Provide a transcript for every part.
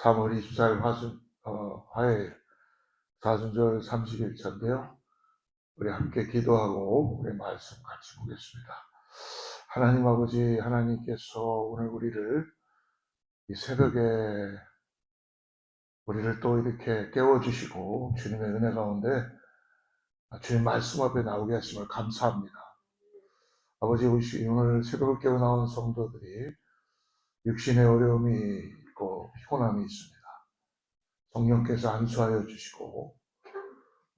3월 24일 화요일 사순절 30일차인데요. 우리 함께 기도하고 우리 말씀 같이 보겠습니다. 하나님 아버지, 하나님께서 오늘 우리를 이 새벽에 우리를 또 이렇게 깨워주시고 주님의 은혜 가운데 주님 말씀 앞에 나오게 하심을 감사합니다. 아버지, 오늘 새벽을 깨어 나온 성도들이 육신의 어려움이 있고 피곤함이 있습니다. 성령께서 안수하여 주시고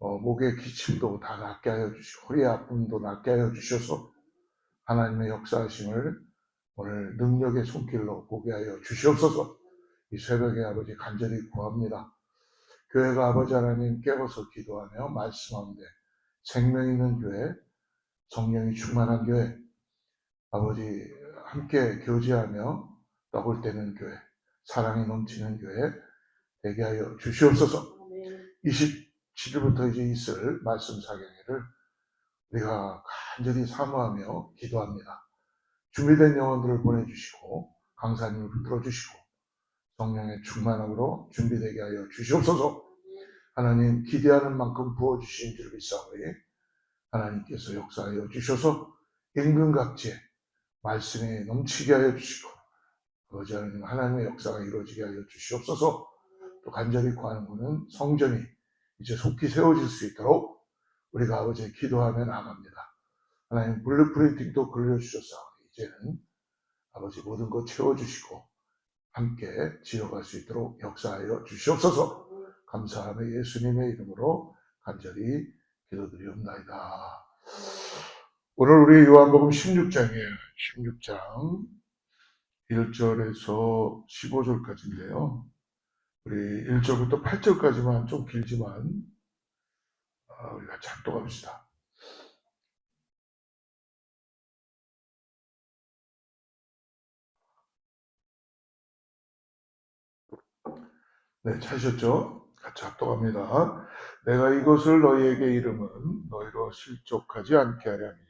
목의 기침도 다 낫게 하여 주시고 허리 아픔도 낫게 하여 주셔서 하나님의 역사하심을 오늘 능력의 손길로 보게 하여 주시옵소서. 이 새벽에 아버지 간절히 구합니다. 교회가 아버지 하나님 깨워서 기도하며 말씀하는데 생명 있는 교회, 성령이 충만한 교회, 아버지 함께 교제하며 떡을 떼는 교회, 사랑이 넘치는 교회 되게 하여 주시옵소서. 27일부터 이제 있을 말씀 사경회를 우리가 간절히 사모하며 기도합니다. 준비된 영혼들을 보내주시고 강사님을 붙들어주시고 성령의 충만함으로 준비되게 하여 주시옵소서. 하나님 기대하는 만큼 부어주신 줄 믿사오니 하나님께서 역사하여 주셔서 임금각지에 말씀에 넘치게 하여 주시고 아버지 하나님 하나님의 역사가 이루어지게 하여 주시옵소서. 또 간절히 구하는 것은 성전이 이제 속히 세워질 수 있도록 우리가 아버지 기도하며 나갑니다. 하나님 블루프린팅도 걸려주셨사오니 이제는 아버지 모든 것 채워주시고 함께 지어갈 수 있도록 역사하여 주시옵소서. 감사하며 예수님의 이름으로 간절히 기도드리옵나이다. 오늘 우리 요한복음 16장이에요. 16장 1절에서 15절까지인데요. 우리 1절부터 8절까지만 좀 길지만 우리가 작동합시다. 네, 찾으셨죠? 같이 합독합니다. 내가 이것을 너희에게 이름은 너희로 실족하지 않게 하려 함이니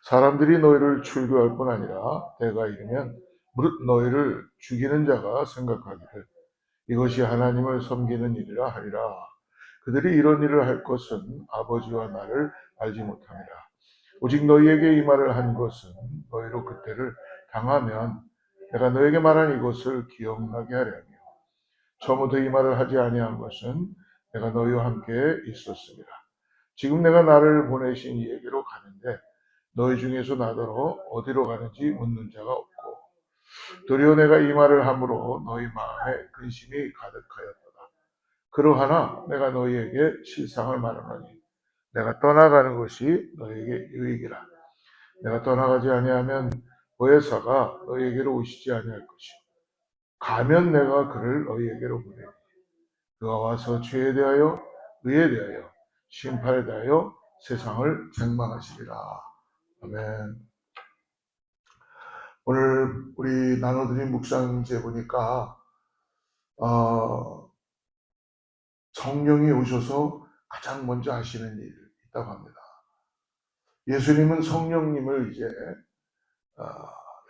사람들이 너희를 출교할 뿐 아니라 내가 이르면 무릇 너희를 죽이는 자가 생각하기를 이것이 하나님을 섬기는 일이라 하리라. 그들이 이런 일을 할 것은 아버지와 나를 알지 못함이라. 오직 너희에게 이 말을 한 것은 너희로 그때를 당하면 내가 너에게 말한 이것을 기억나게 하려 함이요. 처음부터 이 말을 하지 아니한 것은 내가 너희와 함께 있었습니다. 지금 내가 나를 보내신 이에게로 가는데 너희 중에서 나더러 어디로 가는지 묻는 자가 없고 도리어 내가 이 말을 함으로 너희 마음에 근심이 가득하였도다. 그러하나 내가 너희에게 실상을 말하노니 내가 떠나가는 것이 너희에게 유익이라. 내가 떠나가지 아니하면 보혜사가 너희에게로 오시지 아니할 것이요 가면 내가 그를 너희에게로 보내니 그가 와서 죄에 대하여 의에 대하여 심판에 대하여 세상을 책망하시리라. 아멘. 오늘 우리 나눠드린 묵상제 보니까 성령이 오셔서 가장 먼저 하시는 일이 있다고 합니다. 예수님은 성령님을 이제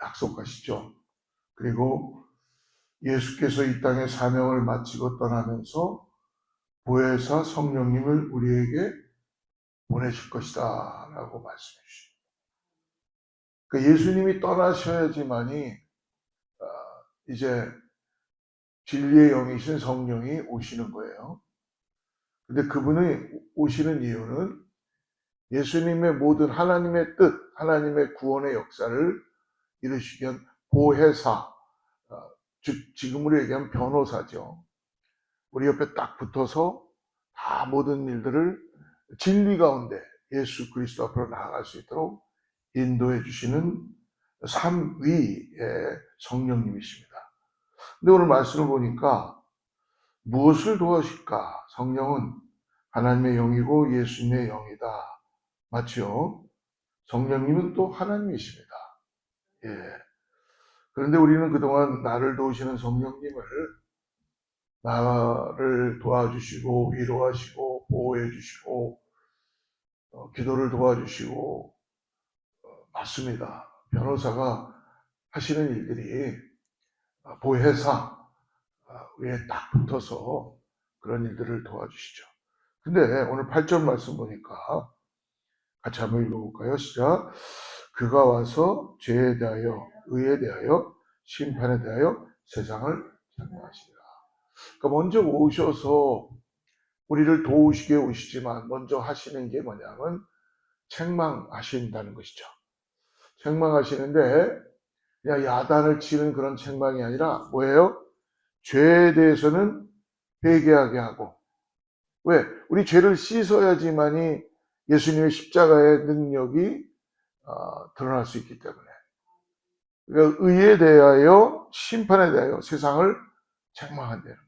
약속하시죠. 그리고 예수께서 이 땅에 사명을 마치고 떠나면서 보혜사 성령님을 우리에게 보내실 것이다 라고 말씀해 주십니다. 그러니까 예수님이 떠나셔야지만이 이제 진리의 영이신 성령이 오시는 거예요. 근데 그분이 오시는 이유는 예수님의 모든 하나님의 뜻, 하나님의 구원의 역사를 이루시기 위한 보혜사, 즉 지금으로 얘기하면 변호사죠. 우리 옆에 딱 붙어서 다 모든 일들을 진리 가운데 예수 그리스도 앞으로 나아갈 수 있도록 인도해 주시는 삼위의 성령님이십니다. 근데 오늘 말씀을 보니까 무엇을 도와줄까? 성령은 하나님의 영이고 예수님의 영이다. 맞죠? 성령님은 또 하나님이십니다. 예. 그런데 우리는 그동안 나를 도우시는 성령님을 나를 도와주시고 위로하시고 보호해 주시고 기도를 도와주시고 맞습니다. 변호사가 하시는 일들이 보혜사 위에 딱 붙어서 그런 일들을 도와주시죠. 근데 오늘 8절 말씀 보니까 같이 한번 읽어볼까요? 시작. 그가 와서 죄에 대하여, 의에 대하여, 심판에 대하여 세상을 책망하시리라. 그러니까 먼저 오셔서 우리를 도우시게 오시지만 먼저 하시는 게 뭐냐면 책망하신다는 것이죠. 책망하시는데 그냥 야단을 치는 그런 책망이 아니라 뭐예요? 죄에 대해서는 회개하게 하고, 왜? 우리 죄를 씻어야지만이 예수님의 십자가의 능력이 드러날 수 있기 때문에. 그러니까 의에 대하여, 심판에 대하여 세상을 책망한다는 거예요.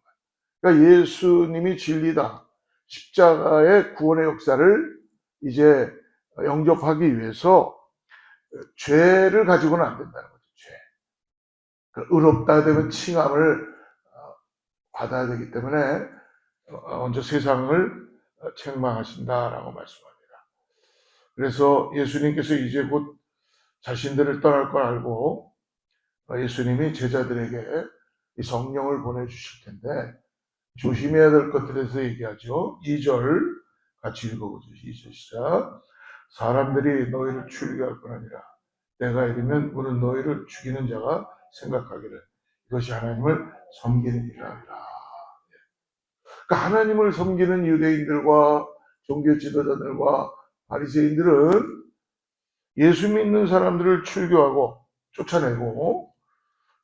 그러니까 예수님이 진리다. 십자가의 구원의 역사를 이제 영접하기 위해서 죄를 가지고는 안 된다는 거죠. 죄. 그러니까 의롭다 되면 칭함을 받아야 되기 때문에 먼저 세상을 책망하신다라고 말씀합니다. 그래서 예수님께서 이제 곧 자신들을 떠날 걸 알고 예수님이 제자들에게 이 성령을 보내주실 텐데 조심해야 될 것들에 대해서 얘기하죠. 2절 같이 읽어보죠. 2절 시작. 사람들이 너희를 죽이게 할 건 아니라 내가 이르면 오늘 너희를 죽이는 자가 생각하기를 이것이 하나님을 섬기는 일이라 하리라. 그러니까 하나님을 섬기는 유대인들과 종교 지도자들과 바리새인들은 예수 믿는 사람들을 출교하고 쫓아내고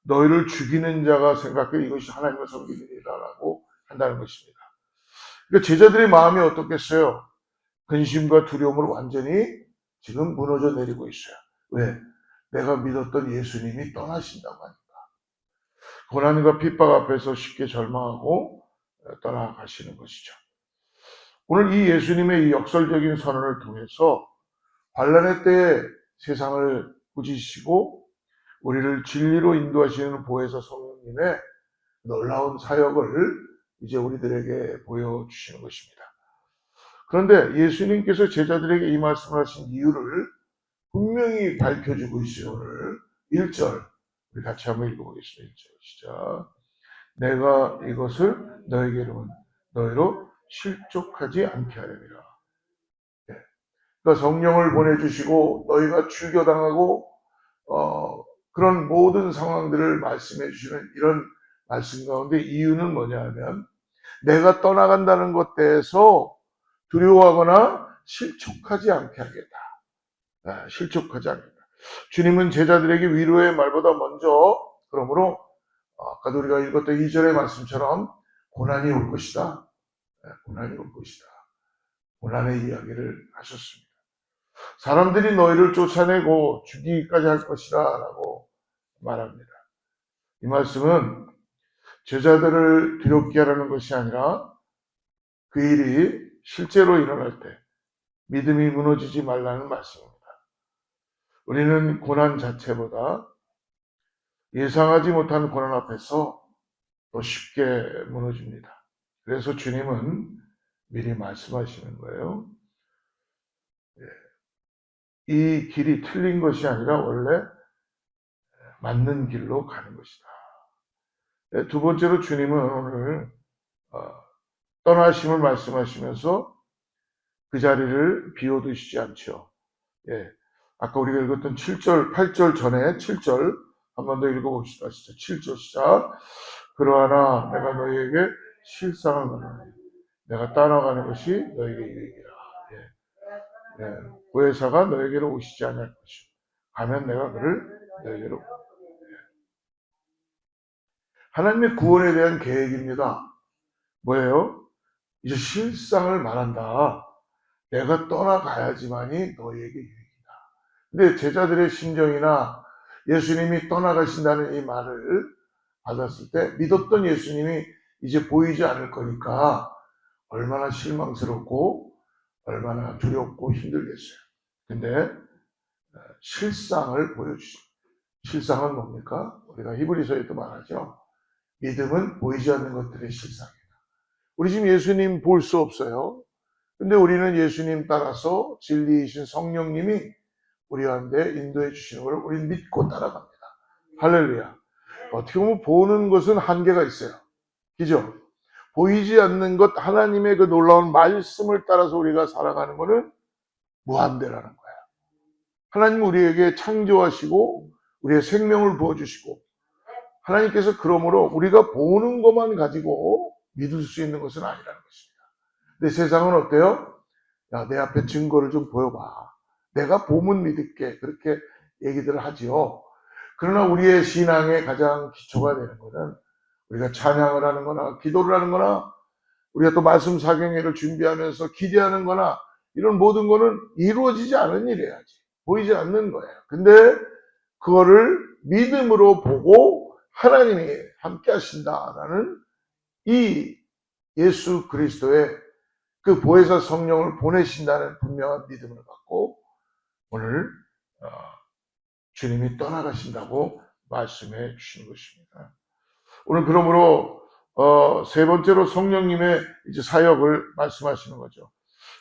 너희를 죽이는 자가 생각해 이것이 하나님을 섬기는 일이라고 한다는 것입니다. 그러니까 제자들의 마음이 어떻겠어요? 근심과 두려움으로 완전히 지금 무너져 내리고 있어요. 왜? 내가 믿었던 예수님이 떠나신다고 하니까. 고난과 핍박 앞에서 쉽게 절망하고 떠나가시는 것이죠. 오늘 이 예수님의 이 역설적인 선언을 통해서 환난의 때에 세상을 꾸짖으시고 우리를 진리로 인도하시는 보혜사 성령님의 놀라운 사역을 이제 우리들에게 보여주시는 것입니다. 그런데 예수님께서 제자들에게 이 말씀을 하신 이유를 분명히 밝혀주고 있어요. 오늘 1절 우리 같이 한번 읽어보겠습니다. 1절 시작. 내가 이것을 너에게 이르면 너희로 실족하지 않게 하려니라. 그러니까 성령을 보내주시고 너희가 출교당하고 그런 모든 상황들을 말씀해 주시는 이런 말씀 가운데 이유는 뭐냐 하면 내가 떠나간다는 것 대해서 두려워하거나 실족하지 않게 하겠다. 실족하지 않겠다. 주님은 제자들에게 위로의 말보다 먼저 그러므로 아까도 우리가 읽었던 2절의 말씀처럼 고난이 올 것이다. 고난이 올 것이다. 고난의 이야기를 하셨습니다. 사람들이 너희를 쫓아내고 죽이기까지 할 것이다 라고 말합니다. 이 말씀은 제자들을 두렵게 하라는 것이 아니라 그 일이 실제로 일어날 때 믿음이 무너지지 말라는 말씀입니다. 우리는 고난 자체보다 예상하지 못한 고난 앞에서 더 쉽게 무너집니다. 그래서 주님은 미리 말씀하시는 거예요. 이 길이 틀린 것이 아니라 원래 맞는 길로 가는 것이다. 두 번째로 주님은 오늘 떠나심을 말씀하시면서 그 자리를 비워두시지 않죠. 예. 아까 우리가 읽었던 7절, 8절 전에 7절 한 번 더 읽어봅시다. 진짜 7절 시작. 그러하나 내가 너희에게 실상을 말하노니 내가 떠나가는 것이 너희에게 유익이라. 예. 예. 보혜사가 너에게로 오시지 않을 것이요. 가면 내가 그를 너에게로. 하나님의 구원에 대한 계획입니다. 뭐예요? 이제 실상을 말한다. 내가 떠나가야지만이 너희에게 유익이다. 근데 제자들의 심정이나 예수님이 떠나가신다는 이 말을 받았을 때 믿었던 예수님이 이제 보이지 않을 거니까 얼마나 실망스럽고 얼마나 두렵고 힘들겠어요. 근데 실상을 보여주십니다. 실상은 뭡니까? 우리가 히브리서에도 말하죠. 믿음은 보이지 않는 것들의 실상이다. 우리 지금 예수님 볼 수 없어요. 근데 우리는 예수님 따라서 진리이신 성령님이 우리 가운데 인도해 주시는 것을 우리는 믿고 따라갑니다. 할렐루야. 어떻게 보면 보는 것은 한계가 있어요. 그죠? 보이지 않는 것, 하나님의 그 놀라운 말씀을 따라서 우리가 살아가는 것은 무한대라는 거야. 하나님 우리에게 창조하시고 우리의 생명을 부어주시고, 하나님께서 그러므로 우리가 보는 것만 가지고 믿을 수 있는 것은 아니라는 것입니다. 근데 세상은 어때요? 야, 내 앞에 증거를 좀 보여봐. 내가 보면 믿을게. 그렇게 얘기들을 하지요. 그러나 우리의 신앙의 가장 기초가 되는 것은 우리가 찬양을 하는 거나 기도를 하는 거나 우리가 또 말씀 사경회를 준비하면서 기대하는 거나 이런 모든 거는 이루어지지 않은 일이야지. 보이지 않는 거예요. 근데 그거를 믿음으로 보고 하나님이 함께 하신다라는 이 예수 그리스도의 그 보혜사 성령을 보내신다는 분명한 믿음을 갖고 오늘 주님이 떠나가신다고 말씀해 주신 것입니다. 오늘 그러므로 세 번째로 성령님의 이제 사역을 말씀하시는 거죠.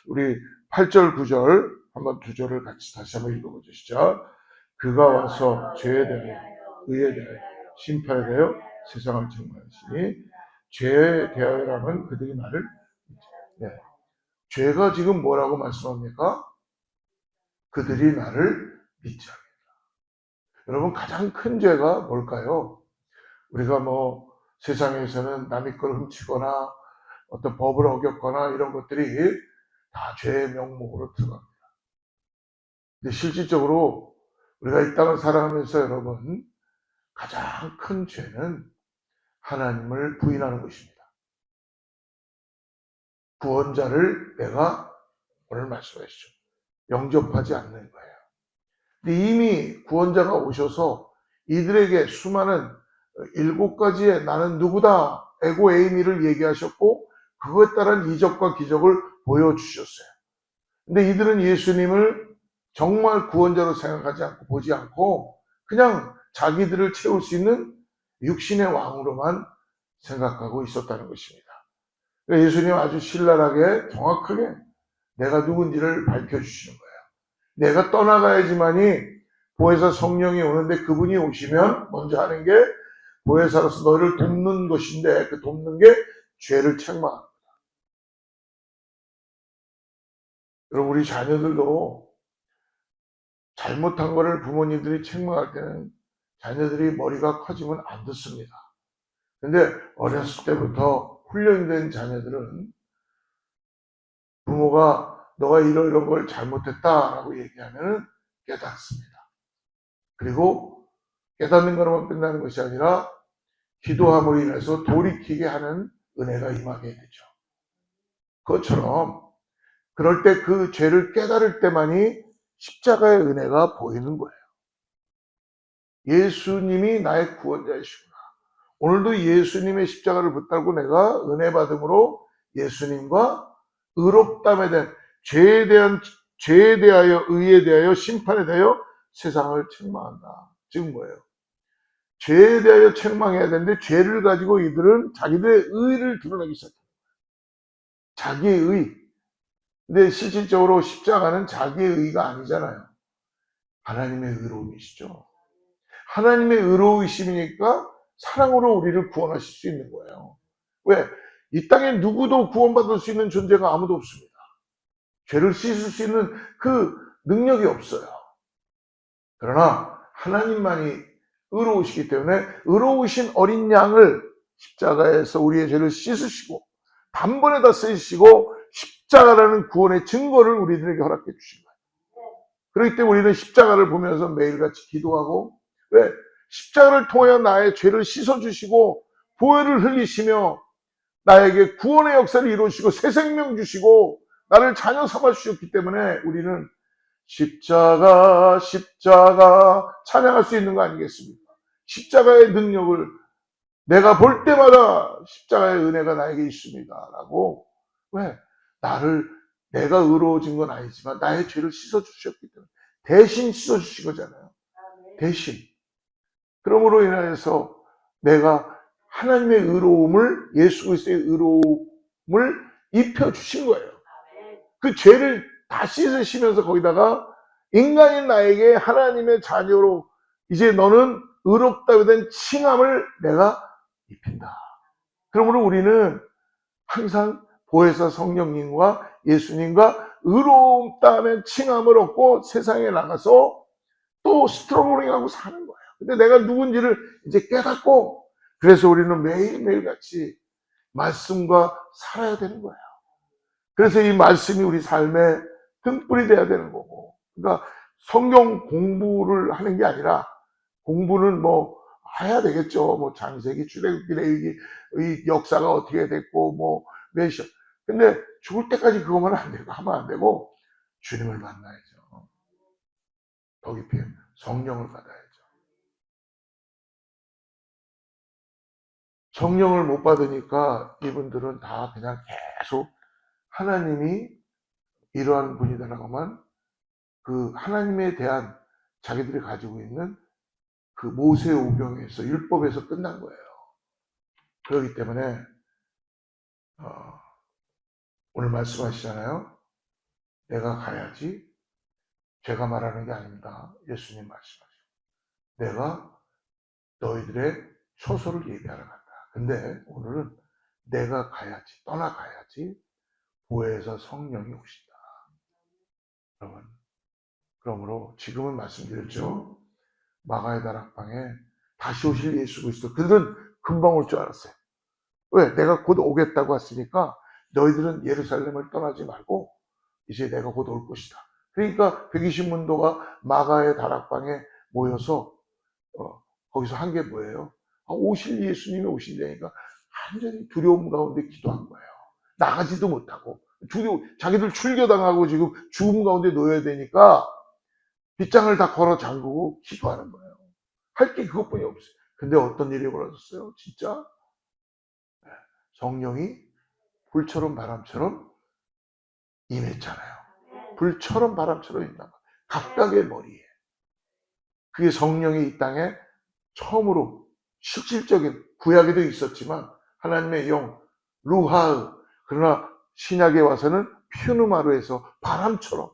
우리 8절, 9절 한번 두 절을 같이 다시 한번 읽어보시죠. 그가 와서 죄에 대하여, 의에 대하여, 심판에 대하여 세상을 책망하시니, 죄에 대하여라면 그들이 나를, 네. 죄가 지금 뭐라고 말씀합니까? 그들이 나를 믿지 않는다. 여러분, 가장 큰 죄가 뭘까요? 우리가 뭐 세상에서는 남의 걸 훔치거나 어떤 법을 어겼거나 이런 것들이 다 죄의 명목으로 들어갑니다. 근데 실질적으로 우리가 이 땅을 살아가면서 여러분, 가장 큰 죄는 하나님을 부인하는 것입니다. 구원자를 내가 오늘 말씀하시죠. 영접하지 않는 거예요. 근데 이미 구원자가 오셔서 이들에게 수많은 7가지의 나는 누구다 에고 에이미를 얘기하셨고 그것에 따른 이적과 기적을 보여주셨어요. 근데 이들은 예수님을 정말 구원자로 생각하지 않고 보지 않고 그냥 자기들을 채울 수 있는 육신의 왕으로만 생각하고 있었다는 것입니다. 그러니까 예수님 아주 신랄하게 정확하게 내가 누군지를 밝혀주시는 거예요. 내가 떠나가야지만이 보혜사 성령이 오는데 그분이 오시면 먼저 하는 게 보혜사로서 너희를 돕는 것인데 그 돕는 게 죄를 책망합니다. 여러분 우리 자녀들도 잘못한 거를 부모님들이 책망할 때는 자녀들이 머리가 커지면 안 듣습니다. 근데 어렸을 때부터 훈련된 자녀들은 부모가 너가 이런 걸 잘못했다라고 얘기하면 깨닫습니다. 그리고 깨닫는 거로만 끝나는 것이 아니라 기도함으로 인해서 돌이키게 하는 은혜가 임하게 되죠. 그것처럼 그럴 때 그 죄를 깨달을 때만이 십자가의 은혜가 보이는 거예요. 예수님이 나의 구원자이시구나. 오늘도 예수님의 십자가를 붙들고 내가 은혜 받음으로 예수님과 의롭담에 대한 죄에 대하여, 의에 대하여, 심판에 대하여 세상을 책망한다. 지금 뭐예요? 죄에 대하여 책망해야 되는데 죄를 가지고 이들은 자기들의 의를 드러내기 시작해요. 자기의 의. 근데 실질적으로 십자가는 자기의 의가 아니잖아요. 하나님의 의로움이시죠. 하나님의 의로우심이니까 사랑으로 우리를 구원하실 수 있는 거예요. 왜? 이 땅에 누구도 구원받을 수 있는 존재가 아무도 없습니다. 죄를 씻을 수 있는 그 능력이 없어요. 그러나 하나님만이 의로우시기 때문에 의로우신 어린 양을 십자가에서 우리의 죄를 씻으시고 단번에 다 쓰시고 십자가라는 구원의 증거를 우리들에게 허락해 주신 거예요. 그렇기 때문에 우리는 십자가를 보면서 매일같이 기도하고 왜? 십자가를 통하여 나의 죄를 씻어주시고 보혈을 흘리시며 나에게 구원의 역사를 이루시고 새 생명 주시고 나를 자녀 삼아 주셨기 때문에 우리는 십자가 찬양할 수 있는 거 아니겠습니까? 십자가의 능력을 내가 볼 때마다 십자가의 은혜가 나에게 있습니다 라고 왜? 내가 의로워진 건 아니지만 나의 죄를 씻어주셨기 때문에 대신 씻어주신 거잖아요. 대신. 그러므로 인해서 내가 하나님의 의로움을 예수 그리스도의 의로움을 입혀주신 거예요. 그 죄를 다 씻으시면서 거기다가 인간인 나에게 하나님의 자녀로 이제 너는 의롭다고 된 칭함을 내가 입힌다. 그러므로 우리는 항상 보혜사 성령님과 예수님과 의로움 다음에 칭함을 얻고 세상에 나가서 또 스트롱링하고 사는 거예요. 근데 내가 누군지를 이제 깨닫고, 그래서 우리는 매일매일 같이 말씀과 살아야 되는 거예요. 그래서 이 말씀이 우리 삶의 등불이 돼야 되는 거고, 그러니까 성경 공부를 하는 게 아니라, 공부는 뭐 해야 되겠죠. 뭐 창세기, 출애굽기, 이 역사가 어떻게 됐고 뭐 메시아. 근데 죽을 때까지 그거만 안 되고 하면 안 되고, 주님을 만나야죠. 더 깊이 성령을 받아야죠. 성령을 못 받으니까 이분들은 다 그냥 계속 하나님이 이러한 분이다라고만, 그 하나님에 대한 자기들이 가지고 있는 그 모세 오경에서 율법에서 끝난 거예요. 그렇기 때문에 오늘 말씀하시잖아요. 내가 가야지. 제가 말하는 게 아닙니다. 예수님 말씀하시죠. 내가 너희들의 처소를 예비하러 간다. 근데 오늘은 내가 가야지, 떠나가야지 보혜사 성령이 오신다. 여러분, 그러므로 지금은 말씀드렸죠. 마가의 다락방에 다시 오실 예수 그리스도. 그들은 금방 올 줄 알았어요. 왜? 내가 곧 오겠다고 했으니까 너희들은 예루살렘을 떠나지 말고 이제 내가 곧 올 것이다. 그러니까 120문도가 마가의 다락방에 모여서 거기서 한 게 뭐예요? 오실 예수님이 오신다니까 완전히 두려움 가운데 기도한 거예요. 나가지도 못하고 자기들 출교당하고 지금 죽음 가운데 놓여야 되니까 빗장을 다 걸어 잠그고 기도하는 거예요. 할 게 그것뿐이 없어요. 근데 어떤 일이 벌어졌어요? 진짜 성령이 불처럼 바람처럼 임했잖아요. 불처럼 바람처럼 임한 거. 각각의 머리에. 그게 성령이 이 땅에 처음으로 실질적인, 구약에도 있었지만 하나님의 영 루하흐, 그러나 신약에 와서는 퓨누마르에서 바람처럼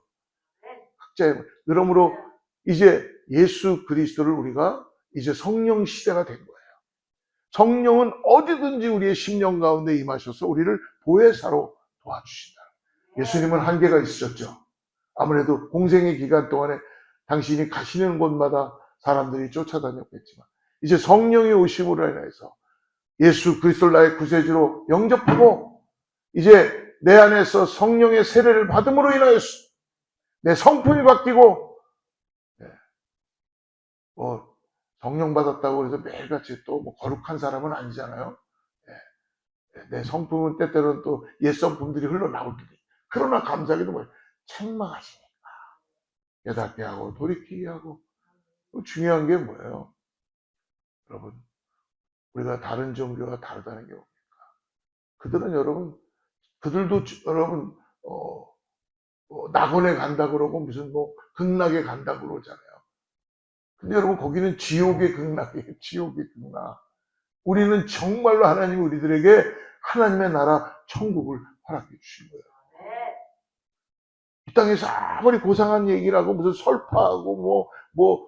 각자의. 그러므로 이제 예수 그리스도를 우리가 이제 성령 시대가 된 거예요. 성령은 어디든지 우리의 심령 가운데 임하셔서 우리를 보혜사로 도와주신다. 예수님은 한계가 있으셨죠. 아무래도 공생의 기간 동안에 당신이 가시는 곳마다 사람들이 쫓아다녔겠지만 이제 성령이 오심으로 인해서 예수 그리스도를 나의 구세주로 영접하고 이제 내 안에서 성령의 세례를 받음으로 인하여서 내 성품이 바뀌고, 뭐 성령 받았다고 해서 매일같이 또 뭐 거룩한 사람은 아니잖아요. 내 성품은 때때로는 또 옛 성품들이 흘러나올 때도 있고. 그러나 감사하게도 뭐 책망하시니까 깨닫게 하고 돌이키게 하고. 중요한 게 뭐예요? 여러분, 우리가 다른 종교와 다르다는 게 뭡니까? 그들은 여러분, 그들도 여러분 낙원에 간다 그러고 무슨 뭐 극락에 간다 그러잖아요. 근데 여러분 거기는 지옥의 극락이에요. 지옥의 극락. 우리는 정말로 하나님이 우리들에게 하나님의 나라 천국을 허락해 주신 거예요. 이 땅에서 아무리 고상한 얘기라고 무슨 설파하고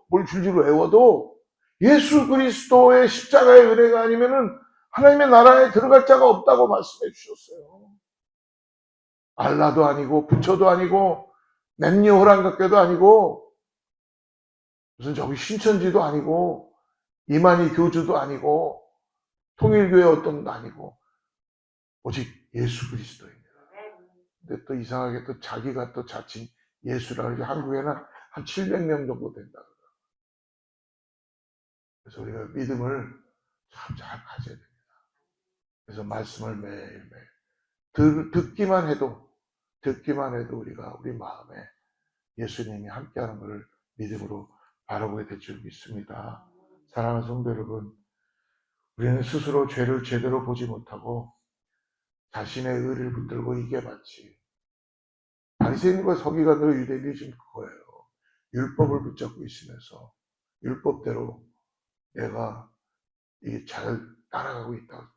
뭘 줄줄 외워도 예수 그리스도의 십자가의 은혜가 아니면은 하나님의 나라에 들어갈 자가 없다고 말씀해 주셨어요. 알라도 아니고 부처도 아니고 냄요호랑각교도 아니고 무슨 저기 신천지도 아니고 이만희 교주도 아니고 통일교회 어떤 것도 아니고 오직 예수 그리스도입니다. 근데 또 이상하게 또 자기가 또 자칭 예수라고 해서 한국에는 한 700명 정도 된다. 그래서 우리가 믿음을 참 잘 가져야 됩니다. 그래서 말씀을 매일매일 듣기만 해도 우리가 우리 마음에 예수님이 함께하는 것을 믿음으로 바라보게 될 줄 믿습니다. 사랑하는 성도 여러분, 우리는 스스로 죄를 제대로 보지 못하고 자신의 의를 붙들고 이게 마치 바리새인과 서기관들의 유대인들이 지금 그거예요. 율법을 붙잡고 있으면서 율법대로 내가 이게 잘 따라가고 있다.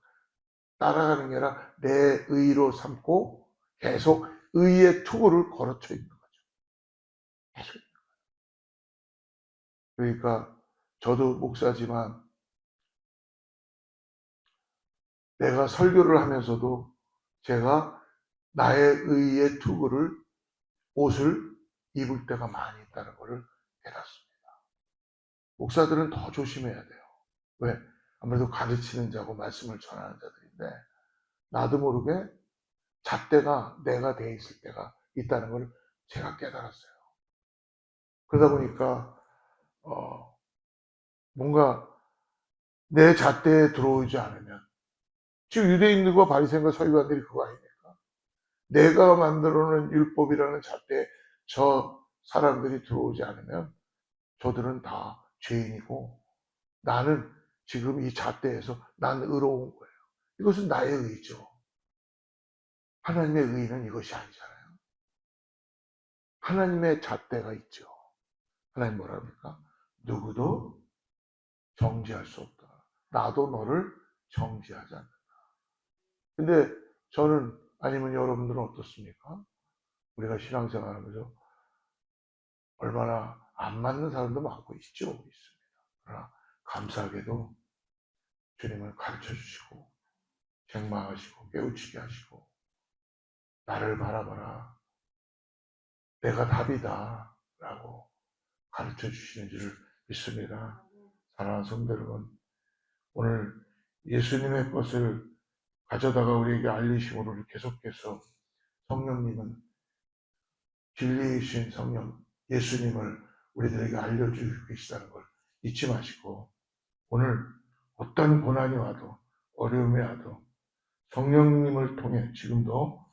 따라가는 게 아니라 내 의로 삼고 계속 의의 투구를 걸어쳐 있는 거죠. 계속. 그러니까 저도 목사지만 내가 설교를 하면서도 제가 나의 의의 투구를, 옷을 입을 때가 많이 있다는 것을 깨닫습니다. 목사들은 더 조심해야 돼요. 왜? 아무래도 가르치는 자고 말씀을 전하는 자들인데 나도 모르게 잣대가 내가 돼 있을 때가 있다는 걸 제가 깨달았어요. 그러다 보니까 뭔가 내 잣대에 들어오지 않으면, 지금 유대인들과 바리새인과 서기관들이 그거 아닙니까? 내가 만들어놓은 율법이라는 잣대에 저 사람들이 들어오지 않으면 저들은 다 죄인이고 나는 지금 이 잣대에서 난 의로운 거예요. 이것은 나의 의죠. 하나님의 의는 이것이 아니잖아요. 하나님의 잣대가 있죠. 하나님 뭐라 합니까? 누구도 정죄할 수 없다. 나도 너를 정죄하지 않는다. 근데 저는, 아니면 여러분들은 어떻습니까? 우리가 신앙생활하면서 얼마나 안 맞는 사람도 많고 있습니다. 그러나 감사하게도 주님을 가르쳐 주시고 책망하시고 깨우치게 하시고 나를 바라봐라, 내가 답이다 라고 가르쳐 주시는 줄을 믿습니다. 사랑하는 성도 여러분, 오늘 예수님의 것을 가져다가 우리에게 알리심으로 계속해서 성령님은, 진리이신 성령 예수님을 우리들에게 알려주고 계시다는 걸 잊지 마시고, 오늘 어떤 고난이 와도 어려움이 와도 성령님을 통해 지금도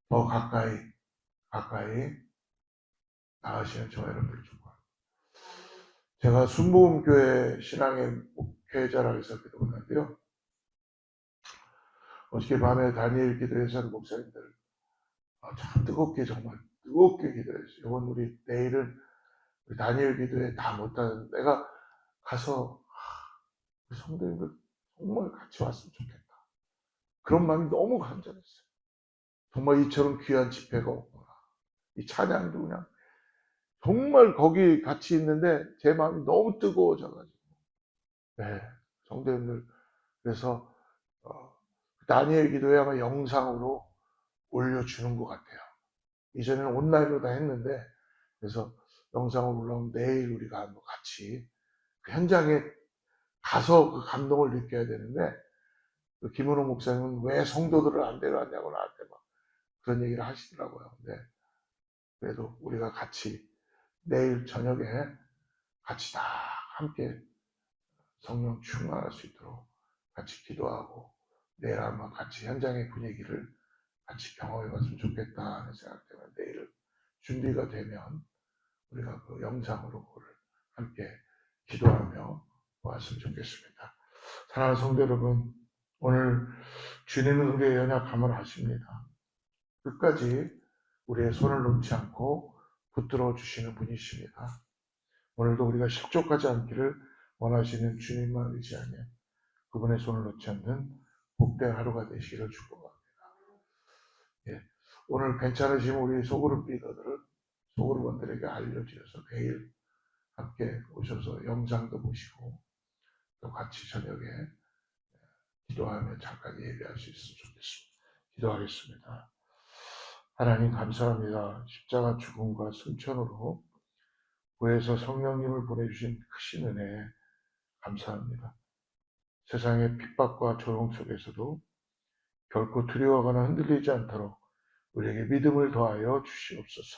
더 가까이 나아가시는 저와 여러분들 축복합니다. 제가 순복음교회 신앙의 목회자라고 해서 기도했는데요, 어저께 밤에 다니엘 기도회에서 목사님들 참 뜨겁게, 정말 뜨겁게 기도했어요. 이번 우리 내일은 우리 다니엘 기도회 다 못하는, 내가 가서 우리 성도님들 정말 같이 왔으면 좋겠다, 그런 마음이 너무 간절했어요. 정말 이처럼 귀한 집회가 없구나. 이 찬양도 그냥 정말 거기 같이 있는데 제 마음이 너무 뜨거워져가지고, 네, 성도님들, 그래서 다니엘 기도회 아마 영상으로 올려주는 것 같아요. 이전에는 온라인으로 다 했는데, 그래서 영상으로 올라오면 내일 우리가 한번 같이 그 현장에 가서 그 감동을 느껴야 되는데, 그 김은호 목사님은 왜 성도들을 안 데려왔냐고 나한테 막 그런 얘기를 하시더라고요. 근데 그래도 우리가 같이 내일 저녁에 같이 다 함께 성령 충만할 수 있도록 같이 기도하고 내일 한번 같이 현장의 분위기를 같이 경험해 봤으면 좋겠다 하는 생각 때문에 내일 준비가 되면 우리가 그 영상으로 그걸 함께 기도하며 왔으면 좋겠습니다. 사랑하는 성도 여러분, 오늘 주님은 우리의 연약함을 아십니다. 끝까지 우리의 손을 놓지 않고 붙들어 주시는 분이십니다. 오늘도 우리가 실족하지 않기를 원하시는 주님만 의지하며 그분의 손을 놓지 않는 복된 하루가 되시기를 축복합니다. 예, 오늘 괜찮으시면 우리 소그룹 리더들을 소그룹원들에게 알려주셔서 내일 함께 오셔서 영상도 보시고 또 같이 저녁에 기도하며 잠깐 예배할 수 있으면 좋겠습니다. 기도하겠습니다. 하나님 감사합니다. 십자가 죽음과 승천으로 구해서 성령님을 보내주신 크신 은혜에 감사합니다. 세상의 핍박과 조롱 속에서도 결코 두려워하거나 흔들리지 않도록 우리에게 믿음을 더하여 주시옵소서.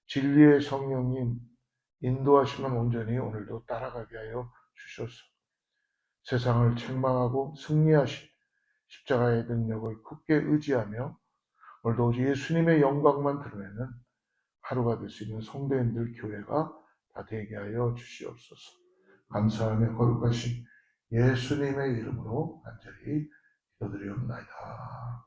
진리의 성령님 인도하시면 온전히 오늘도 따라가게 하여 주셔서 세상을 책망하고 승리하신 십자가의 능력을 굳게 의지하며 오늘도 오직 예수님의 영광만 드러내는 하루가 될 수 있는 성도님들 교회가 다 되게 하여 주시옵소서. 감사하며 거룩하신 예수님의 이름으로 간절히 기도드리옵나이다.